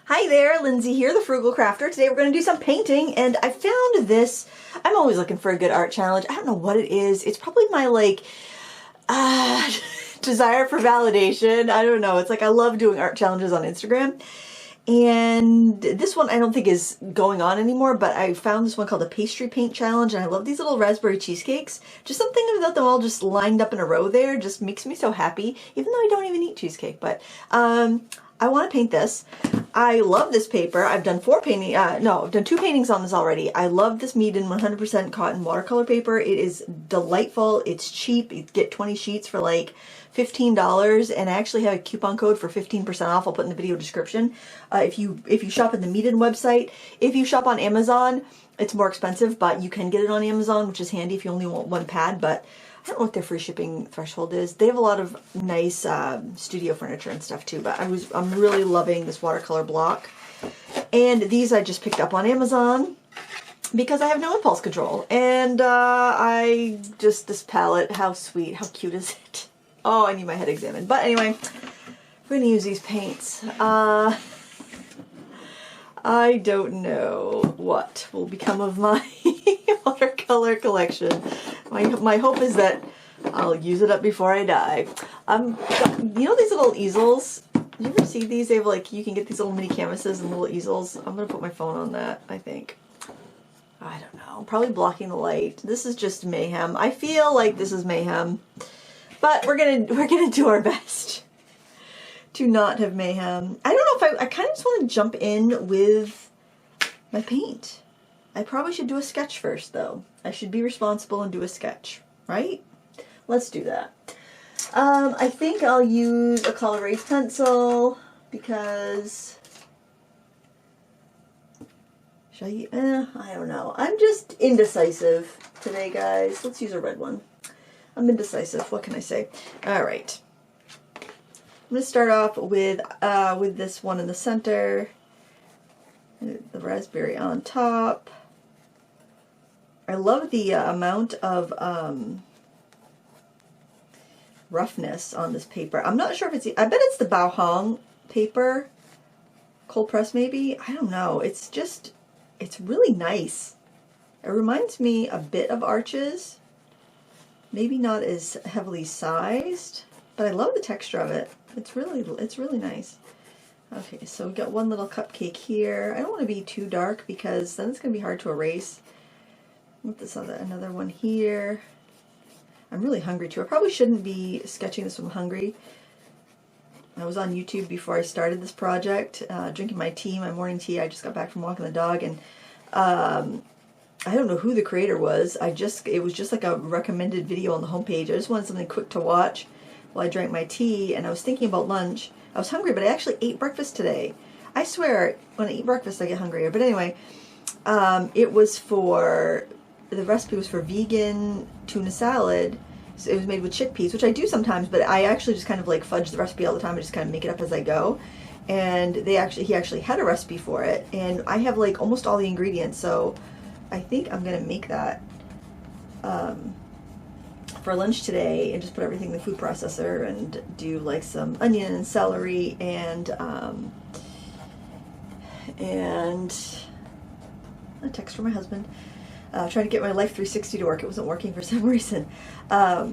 Hi there, Lindsay here, the Frugal Crafter. Today we're going to do some painting, and I found this. I'm always looking for a good art challenge. I don't know what it is. It's probably my, desire for validation. I don't know. It's like I love doing art challenges on Instagram. And this one I don't think is going on anymore, but I found this one called the Pastry Paint Challenge, and I love these little raspberry cheesecakes. Just something about them all just lined up in a row there just makes me so happy, even though I don't even eat cheesecake. But I want to paint this. I love this paper. I've done I've done 2 paintings on this already. I love this Meeden 100% cotton watercolor paper. It is delightful. It's cheap. You get 20 sheets for like $15, and I actually have a coupon code for 15% off. I'll put in the video description. If you shop at the Meeden website. If you shop on Amazon, it's more expensive, but you can get it on Amazon, which is handy if you only want one pad. But I don't know what their free shipping threshold is. They have a lot of nice studio furniture and stuff too, but I'm really loving this watercolor block. And these I just picked up on Amazon because I have no impulse control. And this palette, how sweet, how cute is it? Oh, I need my head examined. But anyway, we're gonna use these paints. I don't know what will become of my watercolor collection. My hope is that I'll use it up before I die. You know these little easels? You ever see these? They have you can get these little mini canvases and little easels. I'm gonna put my phone on that, I think. I don't know. Probably blocking the light. This is just mayhem. I feel like this is mayhem. But we're gonna do our best to not have mayhem. I don't know if I kind of just want to jump in with my paint. I probably should do a sketch first, though. I should be responsible and do a sketch, right? Let's do that. I think I'll use a color erase pencil because should I don't know. I'm just indecisive today, guys. Let's use a red one. I'm indecisive. What can I say? All right. I'm going to start off with this one in the center, the raspberry on top. I love the amount of roughness on this paper. I'm not sure if I bet it's the Bao Hong paper, cold press maybe. I don't know. It's really nice. It reminds me a bit of Arches. Maybe not as heavily sized, but I love the texture of it. It's really nice. Okay, so we got one little cupcake here. I don't want to be too dark because then it's going to be hard to erase. With this another one here. I'm really hungry too. I probably shouldn't be sketching this when I'm hungry. I was on YouTube before I started this project, drinking my tea, my morning tea. I just got back from walking the dog, and I don't know who the creator was. It was just like a recommended video on the homepage. I just wanted something quick to watch while I drank my tea, and I was thinking about lunch. I was hungry, but I actually ate breakfast today. I swear, when I eat breakfast, I get hungrier. But anyway, the recipe was for vegan tuna salad. So it was made with chickpeas, which I do sometimes, but I actually just kind of fudge the recipe all the time. I just kind of make it up as I go. And he actually had a recipe for it, and I have almost all the ingredients, so I think I'm gonna make that for lunch today and just put everything in the food processor and do some onion and celery and a text from my husband. Trying to get my Life 360 to work. It wasn't working for some reason. I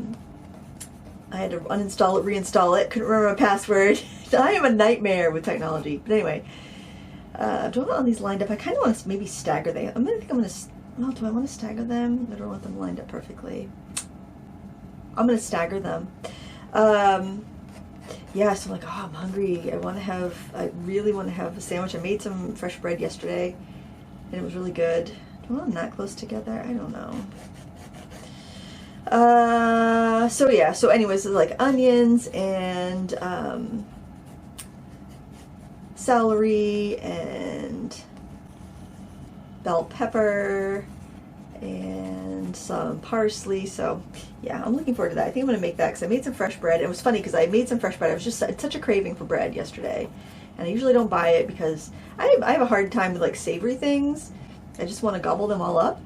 had to uninstall it, reinstall it. Couldn't remember my password. I am a nightmare with technology. But anyway, do I want all these lined up? I kind of want to maybe stagger them. Well, do I want to stagger them? I don't want them lined up perfectly. I'm going to stagger them. Yeah, so I'm I'm hungry. I really want to have a sandwich. I made some fresh bread yesterday, and it was really good. Do I want them that close together? I don't know. So yeah, so anyways, it's onions and celery and bell pepper and some parsley. So yeah, I'm looking forward to that. I think I'm going to make that because I made some fresh bread. It was funny because I made some fresh bread. It's such a craving for bread yesterday, and I usually don't buy it because I have a hard time with savory things. I just want to gobble them all up.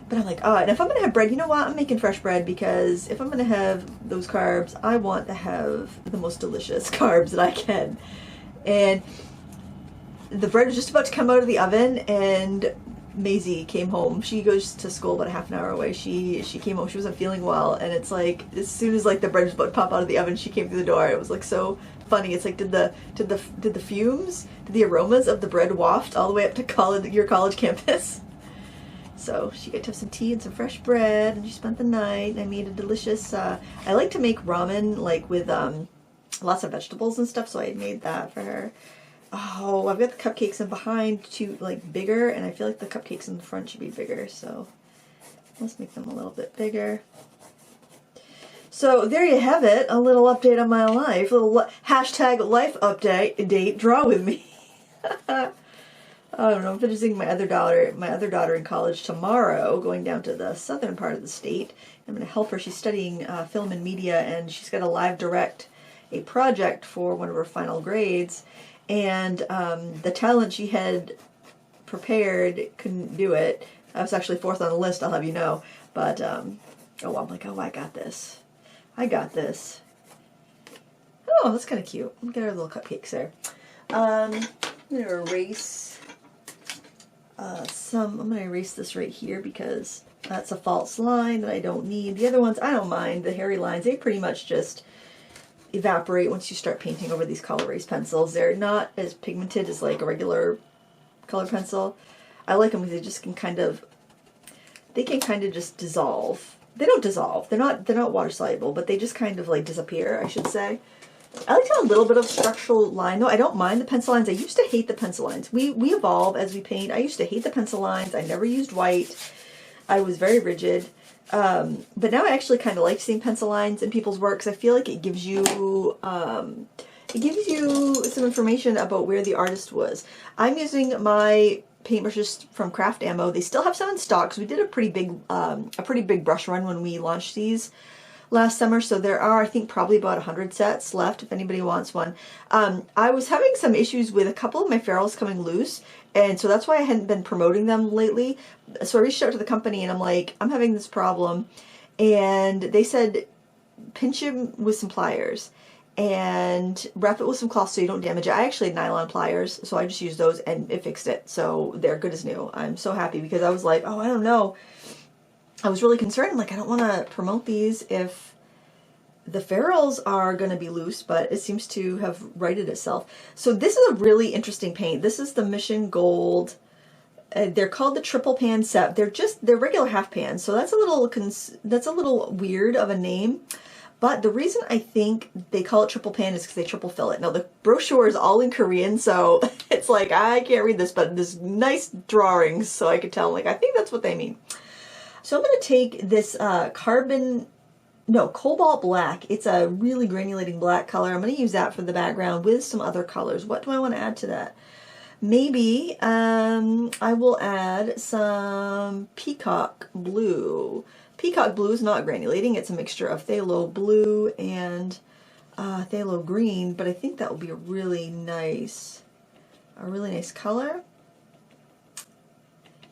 But I'm oh, and if I'm going to have bread, you know what? I'm making fresh bread because if I'm going to have those carbs, I want to have the most delicious carbs that I can. And the bread was just about to come out of the oven, and Maisie came home. She goes to school about a half an hour away. She came home. She wasn't feeling well, and it's like as soon as like the bread was about to pop out of the oven, she came through the door. It was like so funny. It's like did the fumes, did the aromas of the bread waft all the way up to your college campus? So she got to have some tea and some fresh bread, and she spent the night. I made a delicious. I like to make ramen like with lots of vegetables and stuff, so I made that for her. Oh, I've got the cupcakes in behind too, like bigger, and I feel like the cupcakes in the front should be bigger, so let's make them a little bit bigger. So there you have it, a little update on my life, a little hashtag life update, draw with me. I don't know, I'm visiting my other daughter in college tomorrow, going down to the southern part of the state. I'm going to help her. She's studying film and media, and she's got to live direct a project for one of her final grades. And the talent she had prepared couldn't do it. I was actually fourth on the list, I'll have you know. But, I'm like, oh, I got this. I got this. Oh, that's kind of cute. Look at our little cupcakes there. I'm going to erase I'm going to erase this right here because that's a false line that I don't need. The other ones, I don't mind. The hairy lines, they pretty much just evaporate once you start painting over these color erase pencils. They're not as pigmented as like a regular color pencil. I like them because they just can kind of just dissolve. They don't dissolve. They're not water soluble, but they just kind of like disappear, I should say. I like to have a little bit of structural line though. I don't mind the pencil lines. I used to hate the pencil lines. We evolve as we paint. I used to hate the pencil lines. I never used white. I was very rigid. But now I actually kind of like seeing pencil lines in people's work because I feel like it gives you some information about where the artist was. I'm using my paintbrushes from Craft Ammo. They still have some in stock because we did a pretty big brush run when we launched these last summer. So there are, I think, probably about 100 sets left if anybody wants one. I was having some issues with a couple of my ferrules coming loose, and so that's why I hadn't been promoting them lately. So I reached out to the company and I'm like, I'm having this problem. And they said, pinch them with some pliers and wrap it with some cloth so you don't damage it. I actually had nylon pliers, so I just used those and it fixed it. So they're good as new. I'm so happy because I was like, oh, I don't know. I was really concerned. I'm like, I don't want to promote these if the ferrules are going to be loose, but it seems to have righted itself. So this is a really interesting paint. This is the Mission Gold. They're called the triple pan set. They're regular half pans, so that's a little weird of a name. But the reason I think they call it triple pan is because they triple fill it. Now the brochure is all in Korean, so it's like I can't read this, but there's nice drawings, so I could tell. Like I think that's what they mean. So I'm going to take this cobalt black. It's a really granulating black color. I'm going to use that for the background with some other colors. What do I want to add to that? Maybe I will add some peacock blue. Peacock blue is not granulating. It's a mixture of phthalo blue and phthalo green, but I think that will be a really nice color.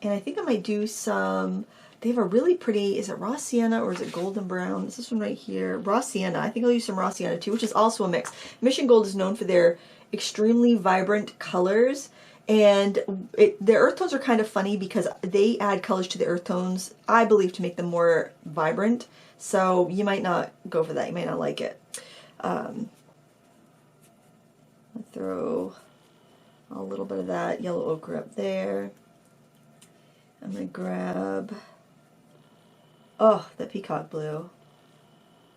And I think I might do some. They have a really pretty, is it raw sienna or is it golden brown? Is this one right here? Raw sienna. I think I'll use some raw sienna too, which is also a mix. Mission Gold is known for their extremely vibrant colors, and their earth tones are kind of funny because they add colors to the earth tones, I believe, to make them more vibrant. So you might not go for that. You might not like it. I'll throw a little bit of that yellow ochre up there. I'm going to grab... Oh, the peacock blue.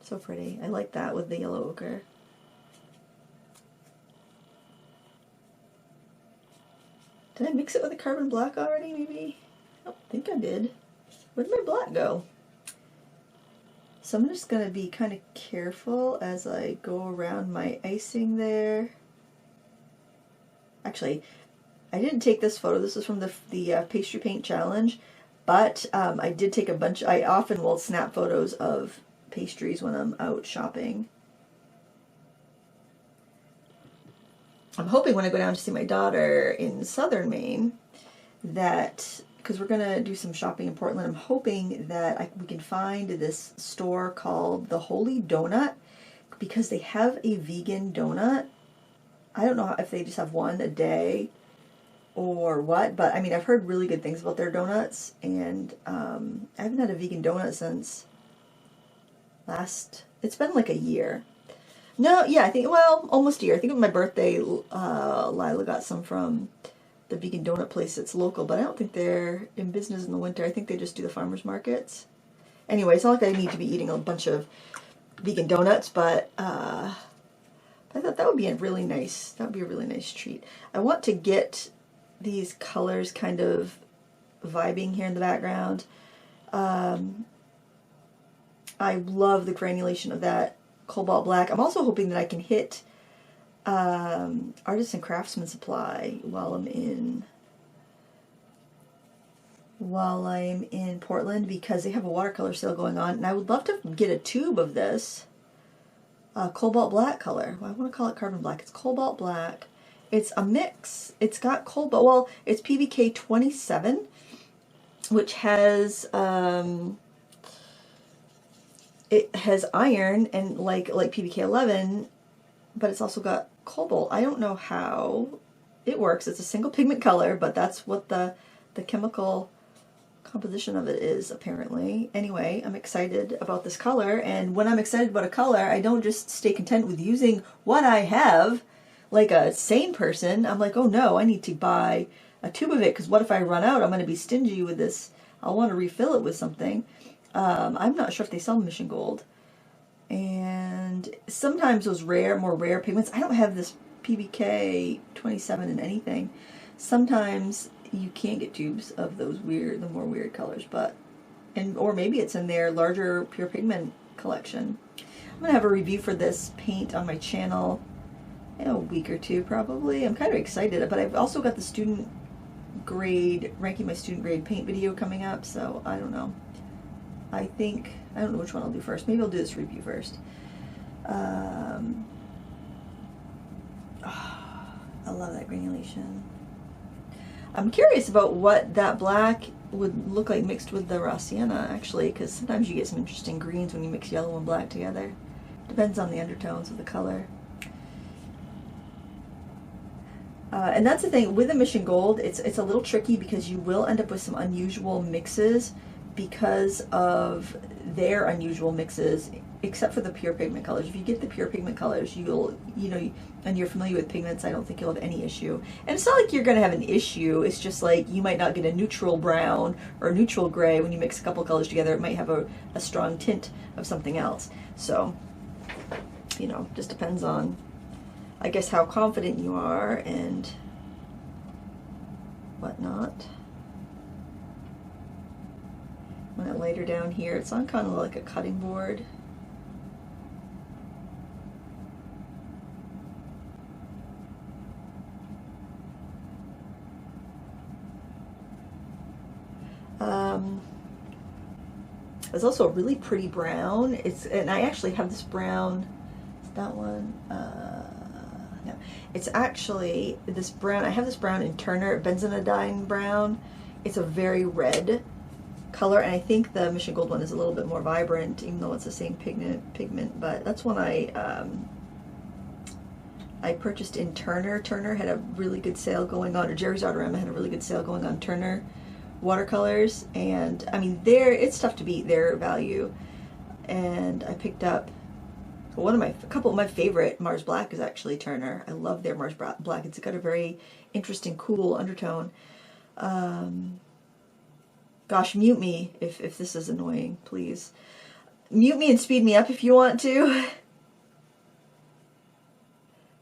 So pretty. I like that with the yellow ochre. Did I mix it with the carbon black already, maybe? I don't think I did. Where did my black go? So I'm just going to be kind of careful as I go around my icing there. Actually, I didn't take this photo. This is from the pastry paint challenge. But I did take a bunch. I often will snap photos of pastries when I'm out shopping. I'm hoping when I go down to see my daughter in southern Maine that, because we're going to do some shopping in Portland, I'm hoping that we can find this store called The Holy Donut, because they have a vegan donut. I don't know if they just have one a day, or what, but I mean, I've heard really good things about their donuts, and I haven't had a vegan donut since it's been like a year. No, yeah, I think, well, almost a year. I think on my birthday, Lila got some from the vegan donut place that's local, but I don't think they're in business in the winter. I think they just do the farmers markets. Anyway, it's not like I need to be eating a bunch of vegan donuts, but I thought that would be a really nice, that would be a really nice treat. I want to get these colors kind of vibing here in the background. I love the granulation of that cobalt black. I'm also hoping that I can hit Artisan Craftsman Supply while I'm in Portland, because they have a watercolor sale going on, and I would love to get a tube of this cobalt black color. Well, I want to call it carbon black. It's cobalt black. It's a mix. It's got cobalt. Well, it's PBK 27, which has it has iron and like PBK 11, but it's also got cobalt. I don't know how it works. It's a single pigment color, but that's what the chemical composition of it is, apparently. Anyway, I'm excited about this color, and when I'm excited about a color, I don't just stay content with using what I have like a sane person. I'm like, oh no, I need to buy a tube of it, because what if I run out? I'm going to be stingy with this. I'll want to refill it with something. I'm not sure if they sell Mission Gold. And sometimes those more rare pigments, I don't have this PBK 27 in anything. Sometimes you can't get tubes of those the more weird colors, or maybe it's in their larger pure pigment collection. I'm gonna have a review for this paint on my channel in a week or two, probably. I'm kind of excited, but I've also got the student grade, ranking my student grade paint video coming up, so I don't know. I don't know which one I'll do first. Maybe I'll do this review first. I love that granulation. I'm curious about what that black would look like mixed with the raw sienna, actually, because sometimes you get some interesting greens when you mix yellow and black together. Depends on the undertones of the color. And that's the thing with the Mission Gold, it's a little tricky, because you will end up with some unusual mixes because of their unusual mixes, except for the pure pigment colors. If you get the pure pigment colors, and you're familiar with pigments, I don't think you'll have any issue. And it's not like you're going to have an issue, it's just like you might not get a neutral brown or a neutral gray. When you mix a couple colors together, it might have a strong tint of something else. So, just depends on, I guess, how confident you are and whatnot. When I later down here, it's on kind of like a cutting board. It's also a really pretty brown. And I actually have this brown. Is that one? No. It's actually this brown. I have this brown in Turner, benzonodyne brown. It's a very red color, and I think the Mission Gold one is a little bit more vibrant, even though it's the same pigment. But that's one I purchased in Turner. Turner had a really good sale going on, or Jerry's Autorama had a really good sale going on Turner watercolors, and I mean, it's tough to beat their value. And I picked up a couple of my favorite Mars Black is actually Turner. I love their Mars Black. It's got a very interesting, cool undertone. Gosh, mute me if this is annoying, please. Mute me and speed me up if you want to.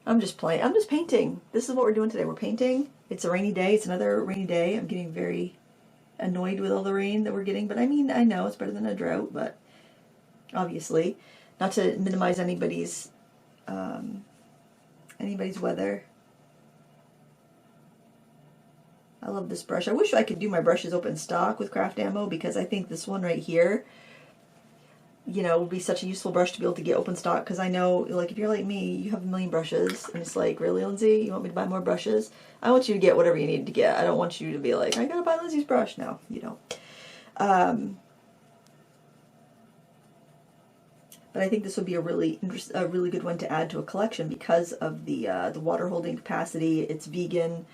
I'm just playing. I'm just painting. This is what we're doing today. We're painting. It's a rainy day. It's another rainy day. I'm getting very annoyed with all the rain that we're getting, but I mean, I know it's better than a drought, but obviously, not to minimize anybody's weather. I love this brush. I wish I could do my brushes open stock with Craft Ammo, because I think this one right here, would be such a useful brush to be able to get open stock, because I know, like, if you're like me, you have a million brushes, and it's like, really, Lindsay? You want me to buy more brushes? I want you to get whatever you need to get. I don't want you to be like, I gotta buy Lindsay's brush. No, you don't. But I think this would be a really good one to add to a collection because of the water holding capacity. It's vegan.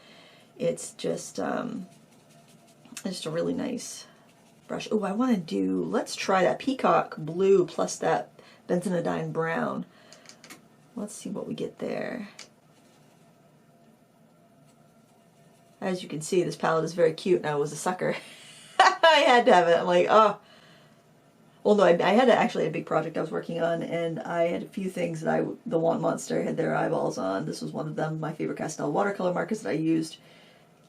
It's just a really nice brush. Oh, I want to do, let's try that peacock blue plus that benzoidine brown. Let's see what we get there. As you can see, this palette is very cute, and I was a sucker. I had to have it. I'm like, oh. Well, no, I had actually a big project I was working on, and I had a few things that the Want Monster had their eyeballs on. This was one of them. My favorite pastel watercolor markers that I used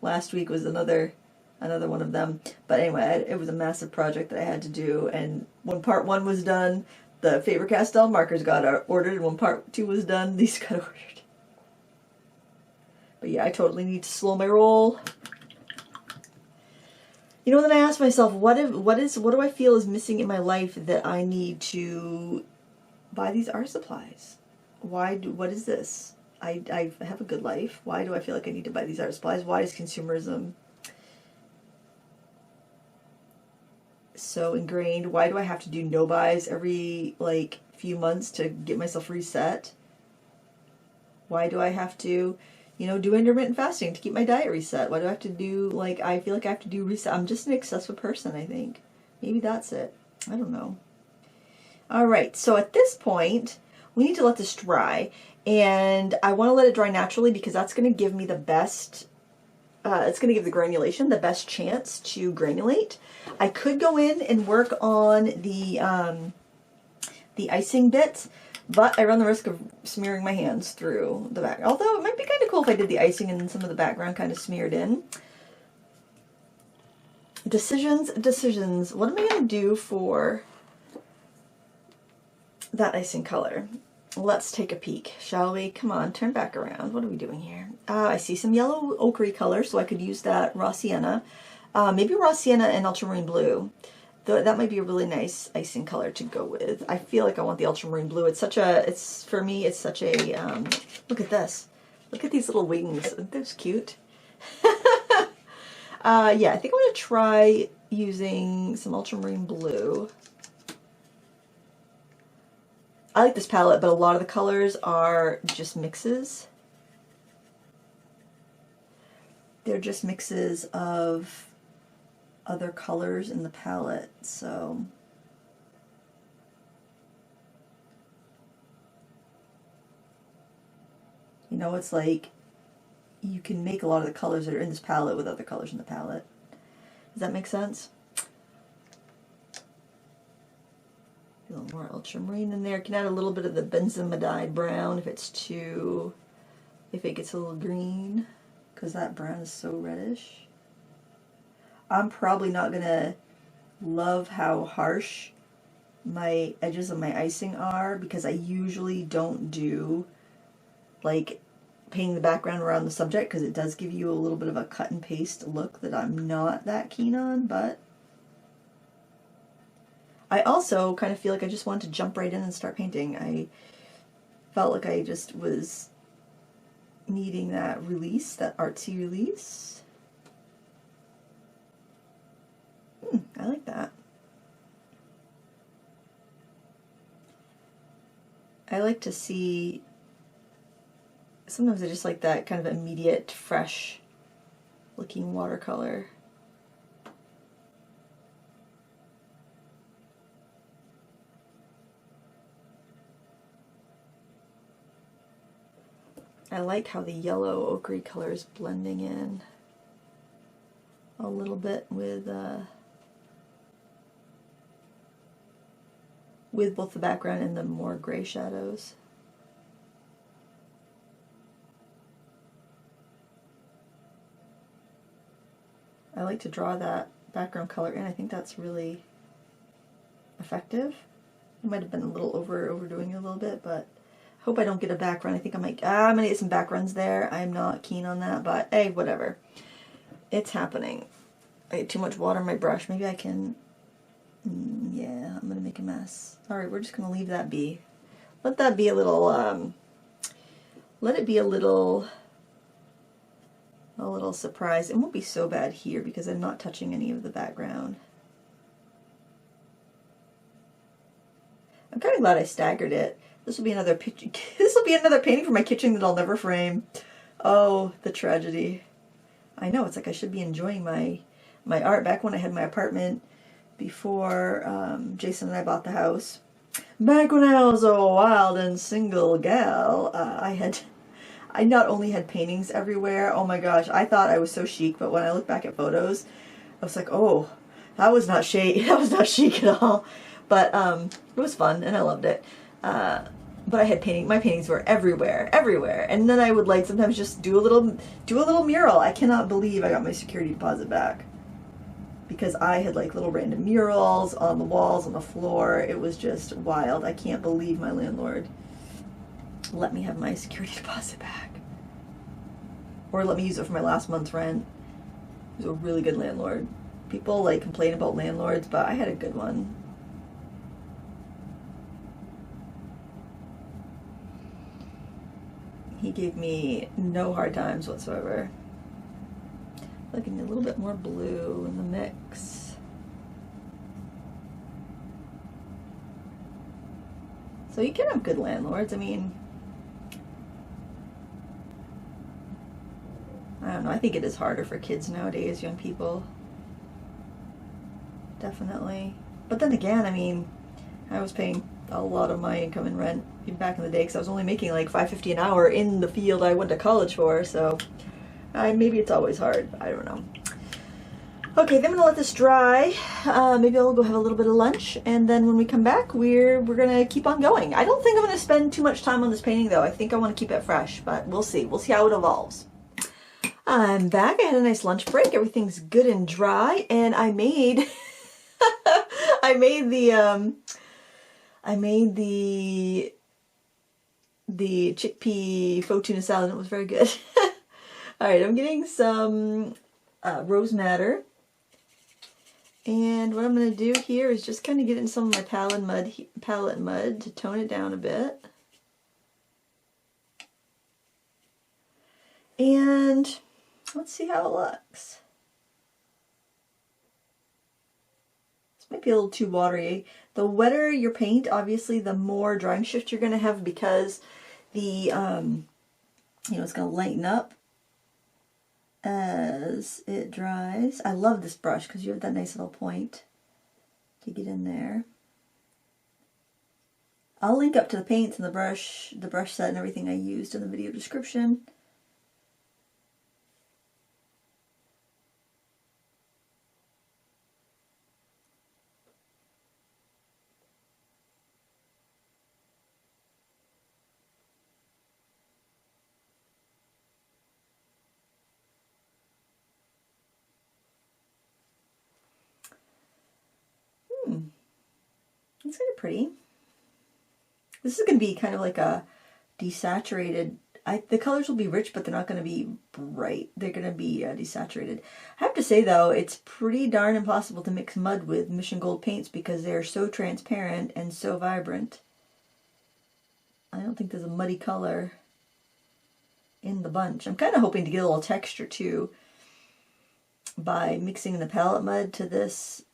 last week was another one of them. But anyway, it was a massive project that I had to do, and when part 1 was done, the Faber-Castell markers got ordered, and when part 2 was done, these got ordered. But yeah, I totally need to slow my roll. You know, then I asked myself, what do I feel is missing in my life that I need to buy these art supplies? What is this? I have a good life. Why do I feel like I need to buy these art supplies? Why is consumerism so ingrained? Why do I have to do no buys every like few months to get myself reset? Why do I have to, you know, do intermittent fasting to keep my diet reset? Why do I have to do, like, I feel like I have to do reset? I'm just an excessive person, I think. Maybe that's it. I don't know. All right, so at this point, we need to let this dry. And I want to let it dry naturally because that's going to give me the best, it's going to give the granulation the best chance to granulate. I could go in and work on the icing bits, but I run the risk of smearing my hands through the back. Although it might be kind of cool if I did the icing and some of the background kind of smeared in. Decisions. What am I going to do for that icing color? Let's take a peek, shall we? Come on, turn back around. What are we doing here? I see some yellow ochre color, so I could use that raw sienna. Maybe raw sienna and ultramarine blue. That might be a really nice icing color to go with. I feel like I want the ultramarine blue. For me, it's such a, look at this. Look at these little wings. Aren't those cute? Yeah, I think I'm going to try using some ultramarine blue. I like this palette, but a lot of the colors are just mixes. They're just mixes of other colors in the palette, so you know, it's like you can make a lot of the colors that are in this palette with other colors in the palette. Does that make sense? A little more ultramarine in there. Can add a little bit of the benzoidine brown if it gets a little green, because that brown is so reddish. I'm probably not gonna love how harsh my edges of my icing are, because I usually don't do like painting the background around the subject, because it does give you a little bit of a cut and paste look that I'm not that keen on. But I also kind of feel like I just wanted to jump right in and start painting. I felt like I just was needing that release, that artsy release. I like that. I like to see, sometimes I just like that kind of immediate, fresh looking watercolor. I like how the yellow ochre color is blending in a little bit with both the background and the more gray shadows. I like to draw that background color in. I think that's really effective. I might have been a little overdoing it a little bit, but I hope I don't get a background. I think I'm gonna get some backgrounds there. I'm not keen on that, but hey, whatever. It's happening. I get too much water in my brush. Maybe I can, yeah, I'm gonna make a mess. Alright, we're just gonna leave that be. Let that be a little, let it be a little surprise. It won't be so bad here because I'm not touching any of the background. I'm kind of glad I staggered it. This will be another picture. This will be another painting for my kitchen that I'll never frame. Oh, the tragedy. I know, it's like I should be enjoying my art. Back when I had my apartment before Jason and I bought the house, back when I was a wild and single gal, I not only had paintings everywhere. Oh my gosh, I thought I was so chic, but when I look back at photos, I was like, oh, that was not chic. That was not chic at all. But it was fun and I loved it. But I had my paintings were everywhere, everywhere. And then I would like sometimes just do a little mural. I cannot believe I got my security deposit back, because I had like little random murals on the walls, on the floor. It was just wild. I can't believe my landlord let me have my security deposit back, or let me use it for my last month's rent. He was a really good landlord. People like complain about landlords, but I had a good one. He gave me no hard times whatsoever. Looking a little bit more blue in the mix. So you can have good landlords. I mean, I don't know. I think it is harder for kids nowadays, young people. Definitely. But then again, I mean, I was paying a lot of my income in rent back in the day, because I was only making like $5.50 an hour in the field I went to college for. So maybe it's always hard. I don't know. Okay, then I'm gonna let this dry. Maybe I'll go have a little bit of lunch, and then when we come back, we're gonna keep on going. I don't think I'm gonna spend too much time on this painting though. I think I want to keep it fresh, but we'll see. We'll see how it evolves. I'm back. I had a nice lunch break. Everything's good and dry, and I made I made the chickpea faux tuna salad. It was very good. All right, I'm getting some rose madder. And what I'm going to do here is just kind of get in some of my palette mud to tone it down a bit. And let's see how it looks. This might be a little too watery. The wetter your paint, obviously, the more drying shift you're going to have, because the, it's going to lighten up as it dries. I love this brush because you have that nice little point to get in there. I'll link up to the paints and the brush set and everything I used in the video description. It's kind of pretty. This is going to be kind of like a desaturated. The colors will be rich, but they're not going to be bright. They're going to be desaturated. I have to say, though, it's pretty darn impossible to mix mud with Mission Gold paints because they're so transparent and so vibrant. I don't think there's a muddy color in the bunch. I'm kind of hoping to get a little texture, too, by mixing the palette mud to this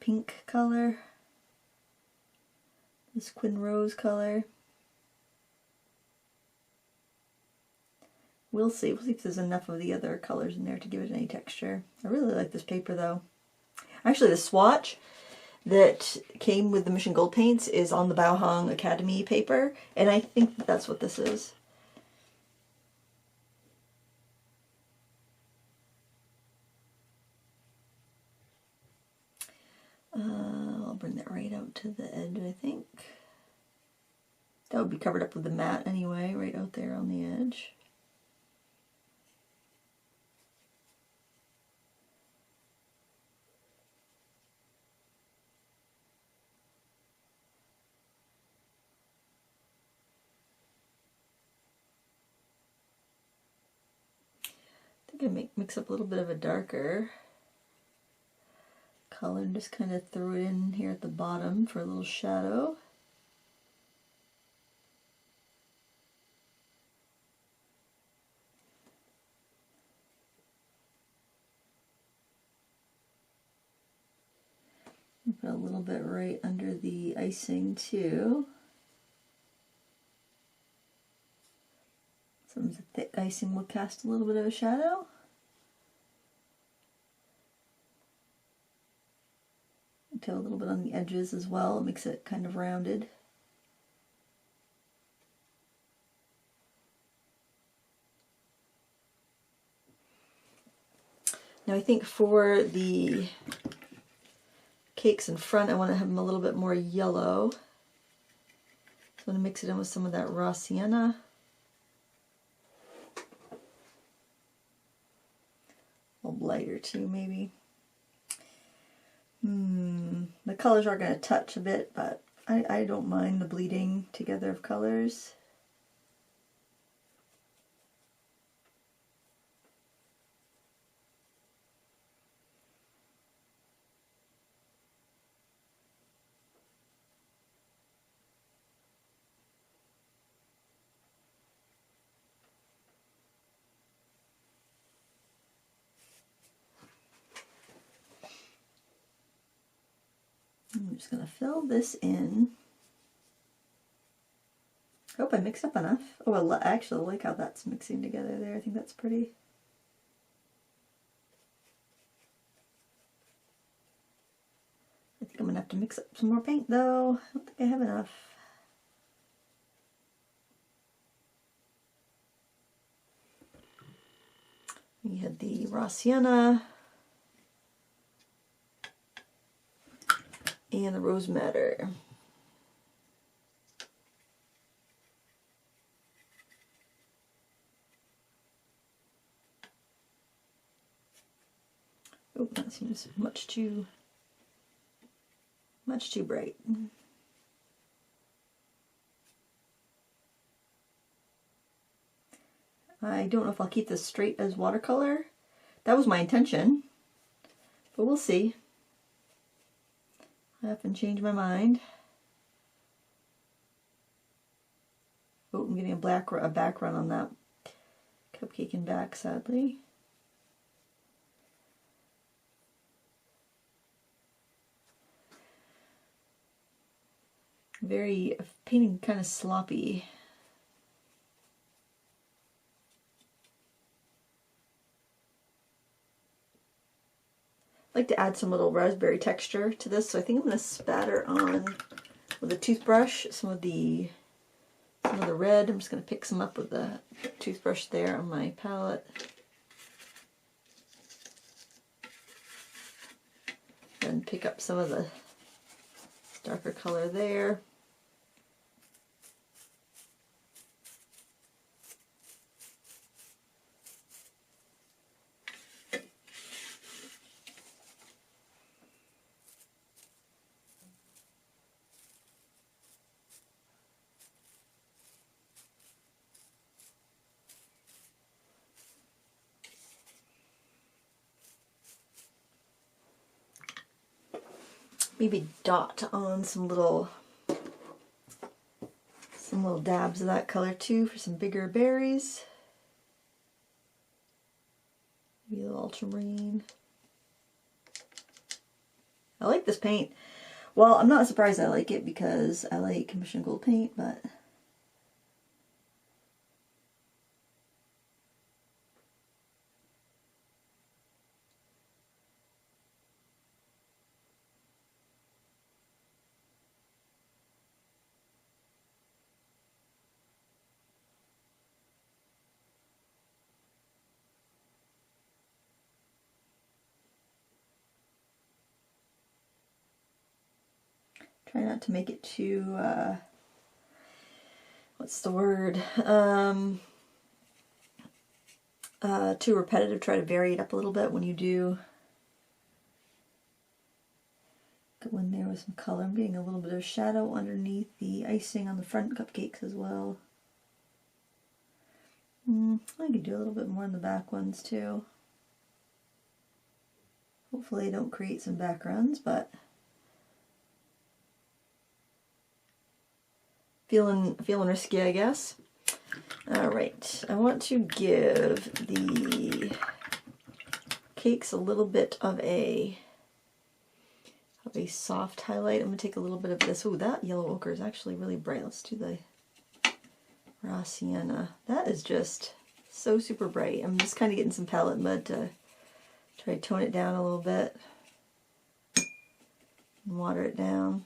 pink color. This Quin Rose color. We'll see. We'll see if there's enough of the other colors in there to give it any texture. I really like this paper though. Actually, the swatch that came with the Mission Gold paints is on the Bauhong Academy paper, and I think that's what this is. I'll bring that right out to the edge, I think. That would be covered up with the matte anyway, right out there on the edge. I think I mix up a little bit of a darker color and just kind of throw it in here at the bottom for a little shadow. Put a little bit right under the icing too. Some thick icing will cast a little bit of a shadow. detail a little bit on the edges as well. It makes it kind of rounded. Now I think for the cakes in front, I want to have them a little bit more yellow. So I'm going to mix it in with some of that raw sienna. A little lighter too, maybe. The colors are going to touch a bit, but I don't mind the bleeding together of colors. I'm just going to fill this in. I hope I mixed up enough. Oh, I actually like how that's mixing together there. I think that's pretty. I think I'm going to have to mix up some more paint though. I don't think I have enough. We had the raw sienna and the rose madder. Oh, that seems much too bright. I don't know if I'll keep this straight as watercolor. That was my intention, but we'll see. I often change my mind. Oh, I'm getting a back run on that cupcake in back, sadly. Very painting kind of sloppy. I like to add some little raspberry texture to this, so I think I'm going to spatter on with a toothbrush some of the red. I'm just going to pick some up with the toothbrush there on my palette. And pick up some of the darker color there. Maybe dot on some little dabs of that color too for some bigger berries. Maybe a little ultramarine. I like this paint. Well, I'm not surprised I like it because I like Mission Gold paint, but try not to make it too, what's the word, too repetitive. Try to vary it up a little bit when you do. Go in there with some color. I'm getting a little bit of shadow underneath the icing on the front cupcakes as well. I could do a little bit more in the back ones too. Hopefully I don't create some backgrounds, but feeling risky, I guess. Alright, I want to give the cakes a little bit of a soft highlight. I'm going to take a little bit of this. Oh, that yellow ochre is actually really bright. Let's do the raw sienna. That is just so super bright. I'm just kind of getting some palette mud to try to tone it down a little bit. and water it down.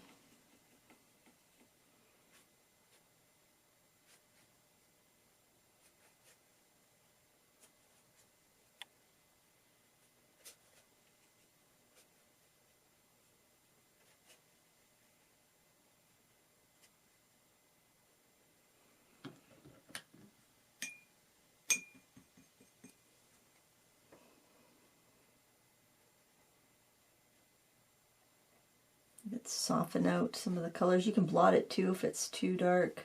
Let's soften out some of the colors. You can blot it too if it's too dark.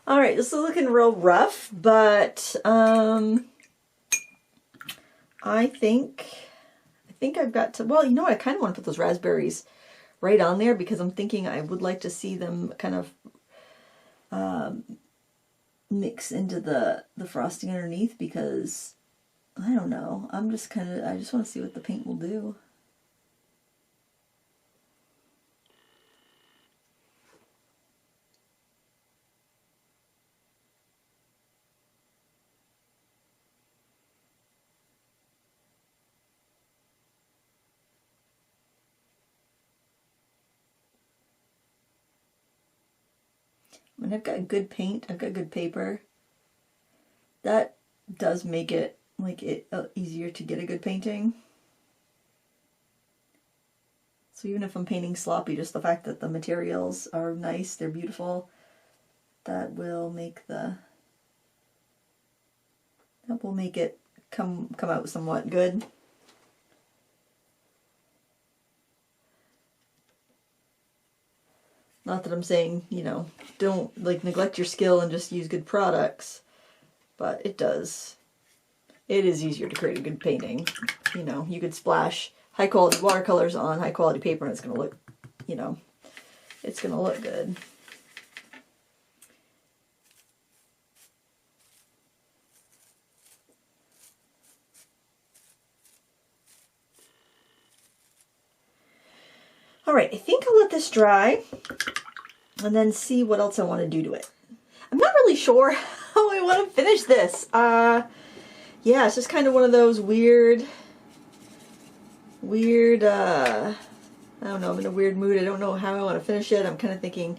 All right, this is looking real rough, but I think I've got to, well, you know what, I kind of want to put those raspberries right on there because I'm thinking I would like to see them kind of mix into the frosting underneath because, I don't know, I just want to see what the paint will do. And I've got good paint, I've got good paper. That does make it easier to get a good painting. So even if I'm painting sloppy, just the fact that the materials are nice, they're beautiful, that will make it come out somewhat good. Not that I'm saying, you know, don't neglect your skill and just use good products, but it is easier to create a good painting. You know, you could splash high quality watercolors on high quality paper and it's going to look, you know, it's going to look good. All right, I think I'll let this dry and then see what else I want to do to it. I'm not really sure how I want to finish this. Yeah, it's just kind of one of those weird, I don't know, I'm in a weird mood. I don't know how I want to finish it. I'm kind of thinking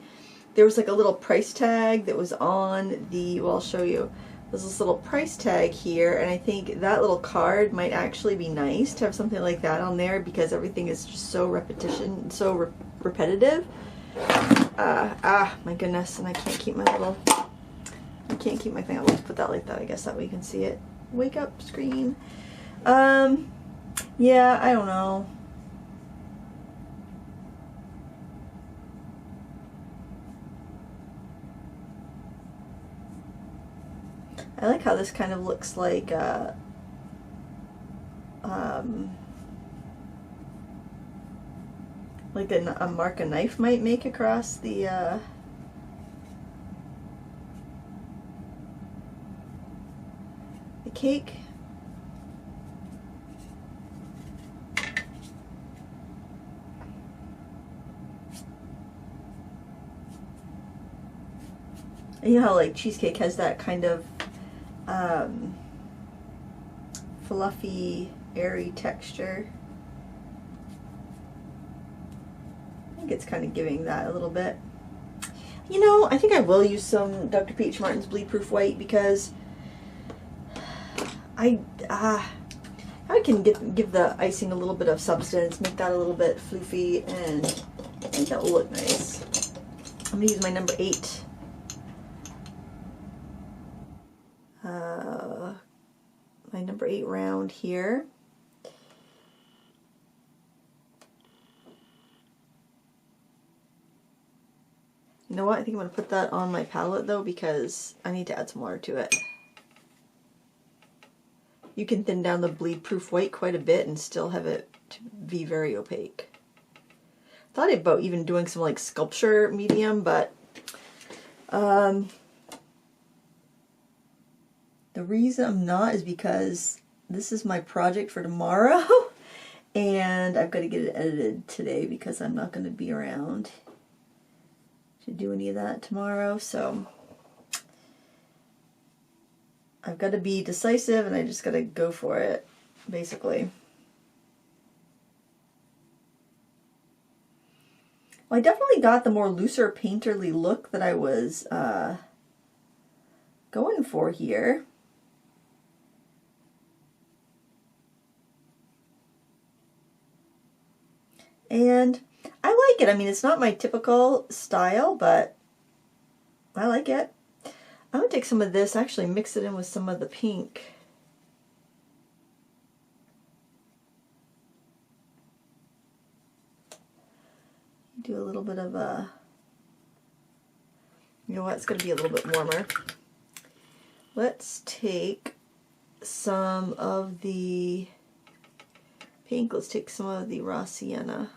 there was like a little price tag that was on the, well, I'll show you. There's this little price tag here, and I think that little card might actually be nice to have something like that on there because everything is just so repetitive. My goodness, and I can't keep my thing. I'll put that like that, I guess, that way you can see it. Wake up screen. Yeah, I don't know. I like how this kind of looks like a mark a knife might make across the cake. And you know how like cheesecake has that kind of fluffy, airy texture. I think it's kind of giving that a little bit. You know, I think I will use some Dr. Peach Martin's Bleed Proof White because I can give the icing a little bit of substance, make that a little bit floofy, and I think that will look nice. I'm going to use my number 8. My number 8 round here. You know what? I think I'm going to put that on my palette though because I need to add some water to it. You can thin down the bleed-proof white quite a bit and still have it to be very opaque. Thought about even doing some like sculpture medium, but the reason I'm not is because this is my project for tomorrow and I've got to get it edited today because I'm not going to be around to do any of that tomorrow. So I've got to be decisive and I just got to go for it, basically. Well, I definitely got the more looser painterly look that I was going for here. And I like it. I mean, it's not my typical style, but I like it. I'm going to take some of this, actually mix it in with some of the pink. Do a little bit of a, you know what, it's going to be a little bit warmer. Let's take some of the pink, let's take some of the raw sienna.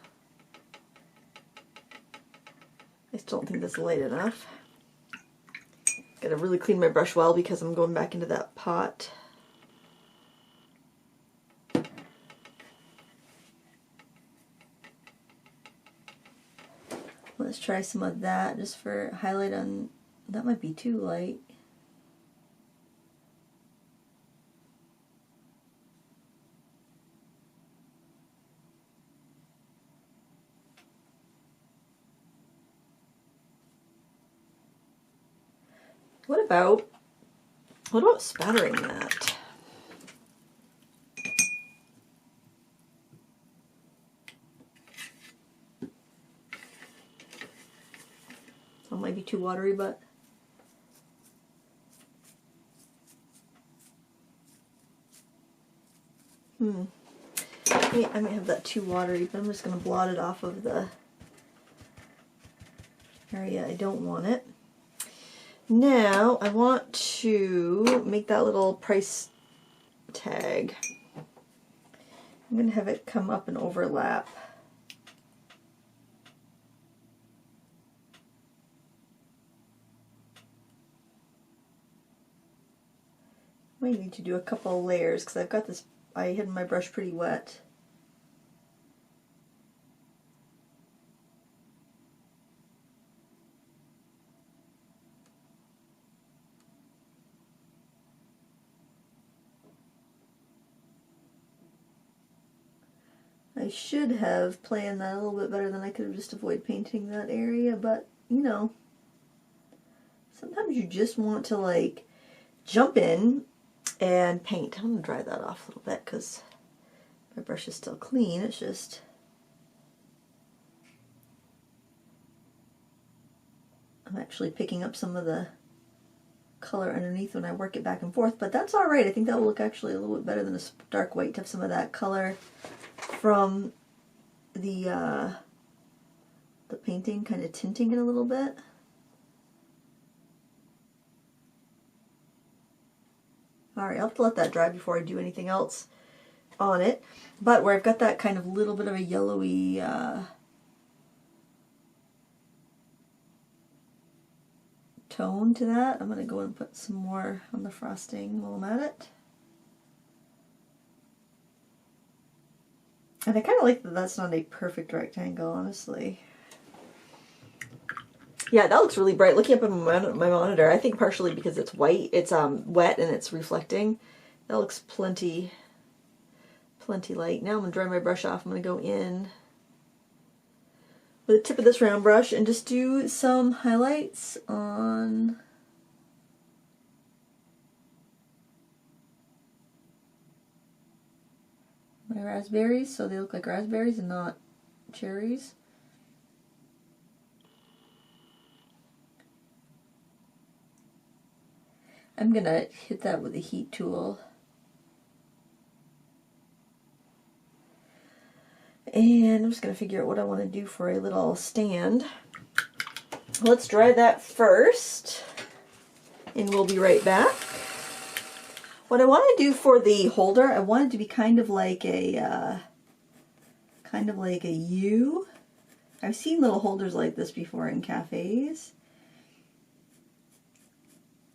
I still don't think that's light enough. Gotta really clean my brush well because I'm going back into that pot. Let's try some of that just for highlight on, that might be too light. What about spattering that? That might be too watery, but I might have that too watery, but I'm just going to blot it off of the area I don't want it. Now I want to make that little price tag. I'm going to have it come up and overlap. Might need to do a couple of layers because I've got this, I had my brush pretty wet. I should have planned that a little bit better, than I could have just avoided painting that area, but you know, sometimes you just want to like jump in and paint. I'm going to dry that off a little bit because my brush is still clean. It's just I'm actually picking up some of the color underneath when I work it back and forth, but that's alright. I think that will look actually a little bit better than a dark white to have some of that color from the painting kind of tinting it a little bit. Alright, I'll have to let that dry before I do anything else on it. But where I've got that kind of little bit of a yellowy tone to that, I'm going to go and put some more on the frosting while I'm at it. And I kind of like that that's not a perfect rectangle, honestly. Yeah, that looks really bright. Looking up at my monitor, I think partially because it's white, it's wet and it's reflecting. That looks plenty light. Now I'm going to dry my brush off. I'm going to go in with the tip of this round brush and just do some highlights on my raspberries so they look like raspberries and not cherries. I'm going to hit that with a heat tool. And I'm just going to figure out what I want to do for a little stand. Let's dry that first, and we'll be right back. What I want to do for the holder, I want it to be kind of like a U. I've seen little holders like this before in cafes.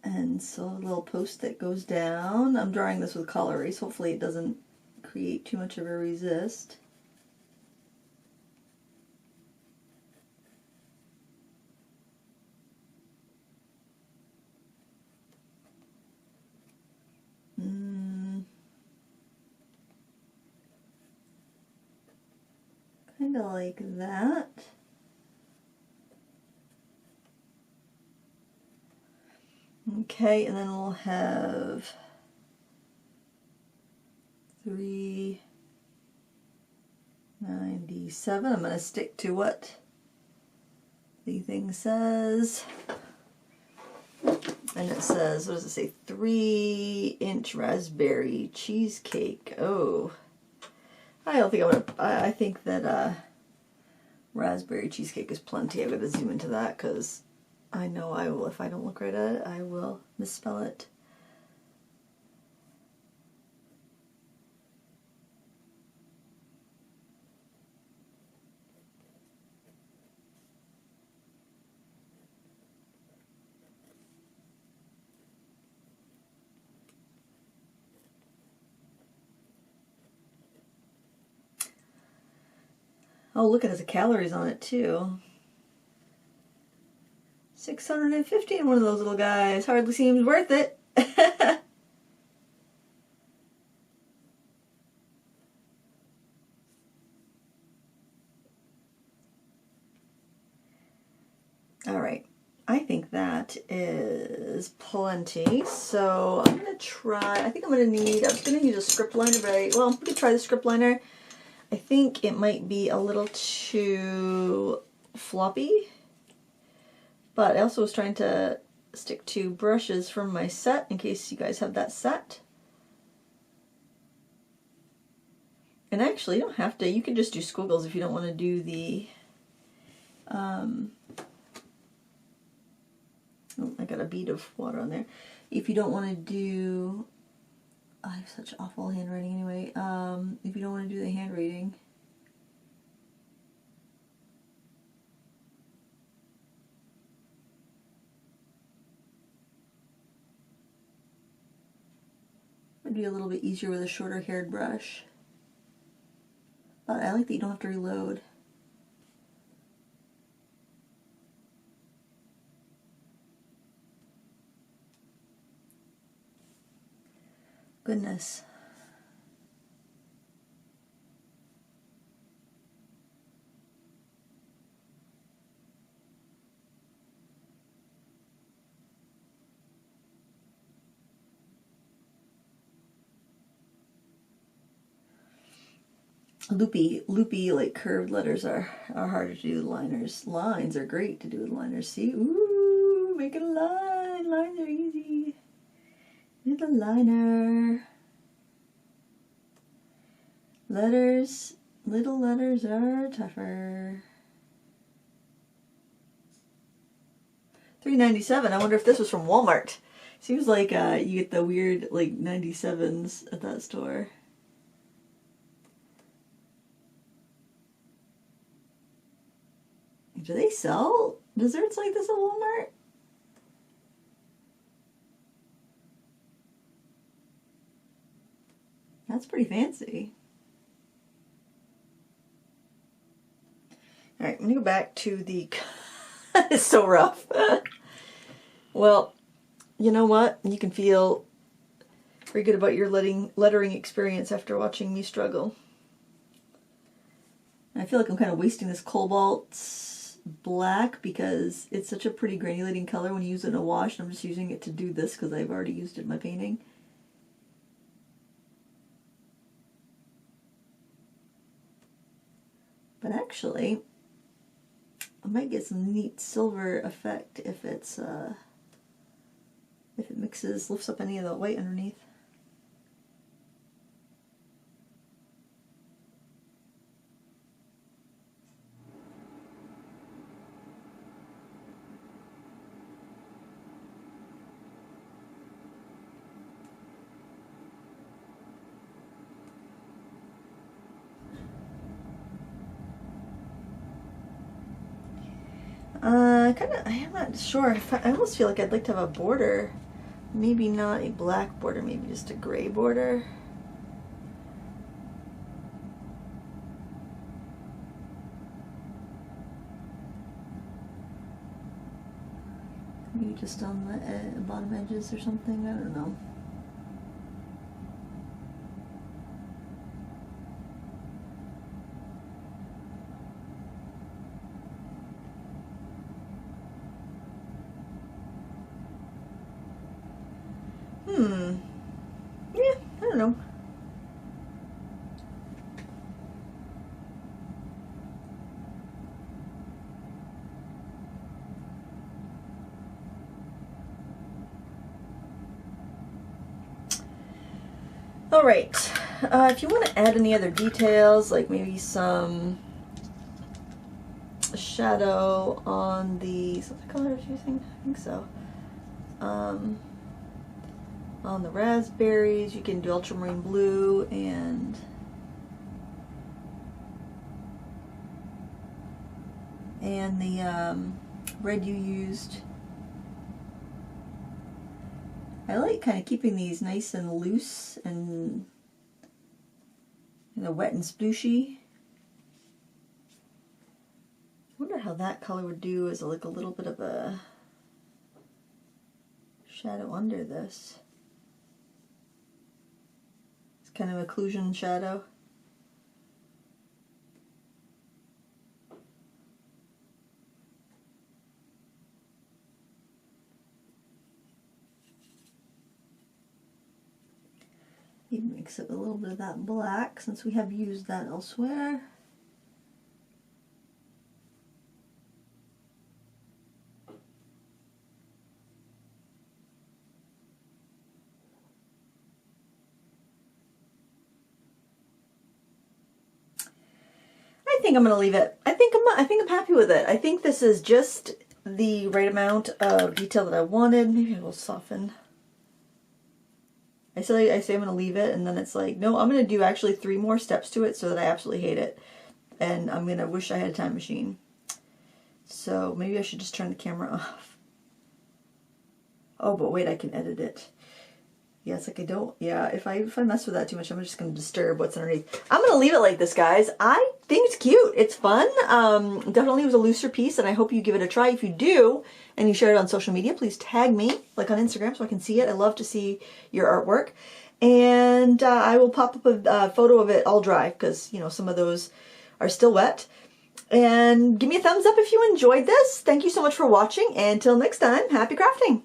And so a little post that goes down. I'm drawing this with color erase. Hopefully it doesn't create too much of a resist. Kind of like that. Okay, and then we'll have 397. I'm going to stick to what the thing says. And it says, what does it say? 3-inch raspberry cheesecake. Oh, I don't think I'm going to, I think that raspberry cheesecake is plenty. I'm going to zoom into that because I know I will, if I don't look right at it, I will misspell it. Oh, look, it has the calories on it too. 650 in one of those little guys. Hardly seems worth it. All right. I think that is plenty. So I'm going to try, I think I'm going to need, I was going to use a script liner, but well, we could try the script liner. I think it might be a little too floppy, but I also was trying to stick to brushes from my set in case you guys have that set. And actually, you don't have to, you can just do squiggles if you don't want to do the, oh, I got a bead of water on there. If you don't want to do, I have such awful handwriting anyway. If you don't want to do the handwriting, it'd be a little bit easier with a shorter haired brush. But I like that you don't have to reload. Goodness. Loopy, like curved letters are harder to do with liners. Lines are great to do with liners. See? Ooh, make it a line. Lines are easy. With a liner. Letters, little letters are tougher. $3.97. I wonder if this was from Walmart. Seems like you get the weird like 97s at that store. Do they sell desserts like this at Walmart? That's pretty fancy. All right, I'm gonna go back to the, it's so rough. Well, you know what? You can feel very good about your lettering experience after watching me struggle. I feel like I'm kind of wasting this cobalt black because it's such a pretty granulating color when you use it in a wash. I'm just using it to do this because I've already used it in my painting. But actually, I might get some neat silver effect if it's if it mixes, lifts up any of the white underneath. I'm not sure. I almost feel like I'd like to have a border. Maybe not a black border, maybe just a gray border. Maybe just on the bottom edges or something, I don't know. Yeah, I don't know. All right, if you want to add any other details, like maybe some shadow on the, is that the color I was using? I think so. On the raspberries, you can do ultramarine blue and the red you used. I like kind of keeping these nice and loose and wet and splooshy. I wonder how that color would do as like a little bit of a shadow under this. It's kind of occlusion shadow. Maybe mix it with a little bit of that black since we have used that elsewhere. I think I'm going to leave it. I think I'm happy with it. I think this is just the right amount of detail that I wanted. Maybe it will soften. I say I'm going to leave it, and then it's like, no, I'm going to do actually 3 more steps to it so that I absolutely hate it. And I'm going to wish I had a time machine. So maybe I should just turn the camera off. Oh, but wait, I can edit it. Yeah, it's like I don't, yeah, if I mess with that too much, I'm just going to disturb what's underneath. I'm going to leave it like this, guys. I think it's cute. It's fun. Definitely was a looser piece, and I hope you give it a try. If you do, and you share it on social media, please tag me, like on Instagram, so I can see it. I love to see your artwork. And I will pop up a photo of it all dry, because, you know, some of those are still wet. And give me a thumbs up if you enjoyed this. Thank you so much for watching, and until next time, happy crafting!